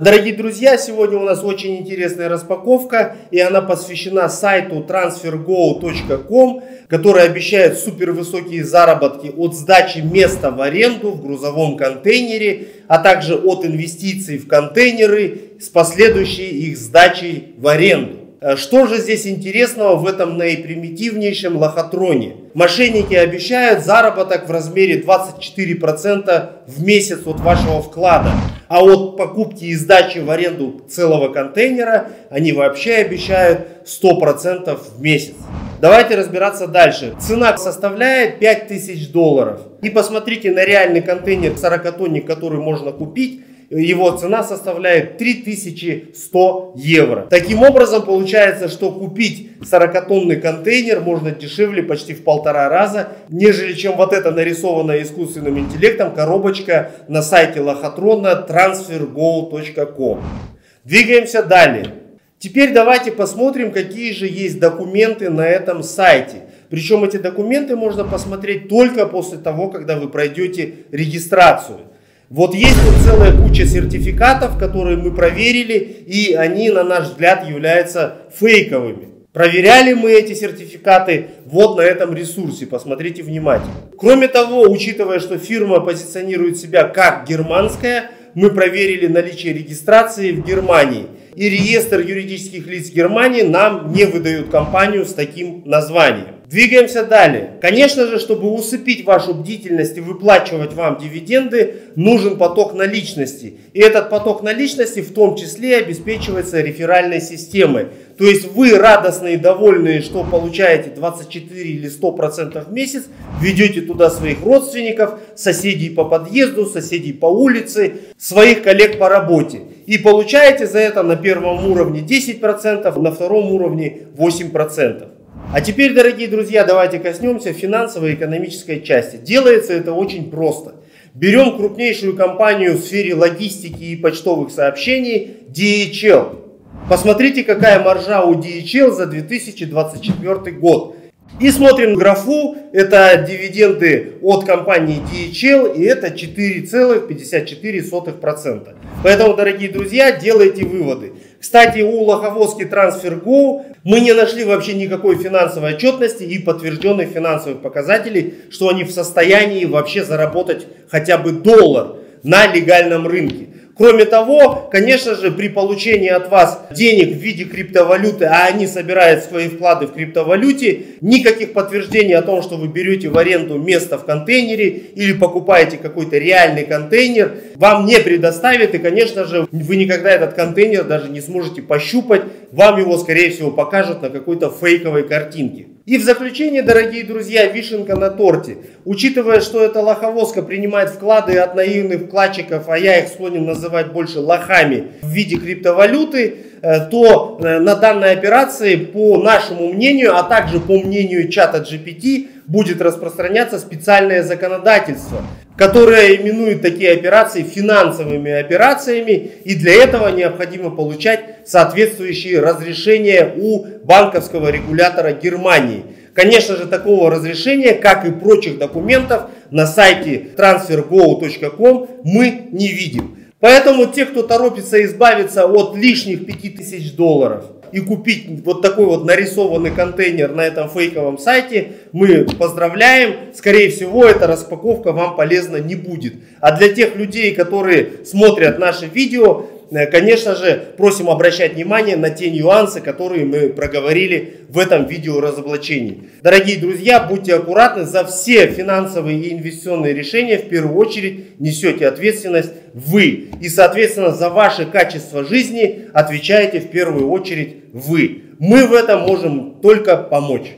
Дорогие друзья, сегодня у нас очень интересная распаковка, и она посвящена сайту transfergo.com, который обещает супервысокие заработки от сдачи места в аренду в грузовом контейнере, а также от инвестиций в контейнеры с последующей их сдачей в аренду. Что же здесь интересного в этом наипримитивнейшем лохотроне? Мошенники обещают заработок в размере 24% в месяц от вашего вклада. А от покупки и сдачи в аренду целого контейнера они вообще обещают 100% в месяц. Давайте разбираться дальше. Цена составляет $5000. И посмотрите на реальный контейнер 40-тонник, который можно купить. Его цена составляет 3100 евро. Таким образом, получается, что купить 40-тонный контейнер можно дешевле почти в 1,5 раза, нежели чем вот эта нарисованная искусственным интеллектом коробочка на сайте лохотрона transfergo.com. Двигаемся далее. Теперь давайте посмотрим, какие же есть документы на этом сайте. Причем эти документы можно посмотреть только после того, когда вы пройдете регистрацию. Вот есть вот целая куча сертификатов, которые мы проверили, и они, на наш взгляд, являются фейковыми. Проверяли мы эти сертификаты вот на этом ресурсе, посмотрите внимательно. Кроме того, учитывая, что фирма позиционирует себя как германская, мы проверили наличие регистрации в Германии. И реестр юридических лиц Германии нам не выдает компанию с таким названием. Двигаемся далее. Конечно же, чтобы усыпить вашу бдительность и выплачивать вам дивиденды, нужен поток наличности. И этот поток наличности в том числе обеспечивается реферальной системой. То есть вы радостные и довольные, что получаете 24 или 100% в месяц, ведете туда своих родственников, соседей по подъезду, соседей по улице, своих коллег по работе. И получаете за это на первом уровне 10%, на втором уровне 8%. А теперь, дорогие друзья, давайте коснемся финансовой и экономической части. Делается это очень просто. Берем крупнейшую компанию в сфере логистики и почтовых сообщений DHL. Посмотрите, какая маржа у DHL за 2024 год. И смотрим графу, это дивиденды от компании DHL, и это 4,54%. Поэтому, дорогие друзья, делайте выводы. Кстати, у лоховозки TransferGo мы не нашли вообще никакой финансовой отчетности и подтвержденных финансовых показателей, что они в состоянии вообще заработать хотя бы $1 на легальном рынке. Кроме того, конечно же, при получении от вас денег в виде криптовалюты, а они собирают свои вклады в криптовалюте, никаких подтверждений о том, что вы берете в аренду место в контейнере или покупаете какой-то реальный контейнер, вам не предоставят. И, конечно же, вы никогда этот контейнер даже не сможете пощупать. Вам его, скорее всего, покажут на какой-то фейковой картинке. И в заключение, дорогие друзья, вишенка на торте. Учитывая, что эта лоховозка принимает вклады от наивных вкладчиков, а я их склонен называть больше лохами в виде криптовалюты, то на данной операции, по нашему мнению, а также по мнению чата GPT, будет распространяться специальное законодательство, которое именует такие операции финансовыми операциями, и для этого необходимо получать соответствующие разрешения у банковского регулятора Германии. Конечно же, такого разрешения, как и прочих документов, на сайте transfergo.com мы не видим. Поэтому те, кто торопится избавиться от лишних $5000 и купить вот такой вот нарисованный контейнер на этом фейковом сайте, мы поздравляем. Скорее всего, эта распаковка вам полезна не будет. А для тех людей, которые смотрят наши видео, конечно же, просим обращать внимание на те нюансы, которые мы проговорили в этом видеоразоблачении. Дорогие друзья, будьте аккуратны, за все финансовые и инвестиционные решения в первую очередь несете ответственность вы. И, соответственно, за ваше качество жизни отвечаете в первую очередь вы. Мы в этом можем только помочь.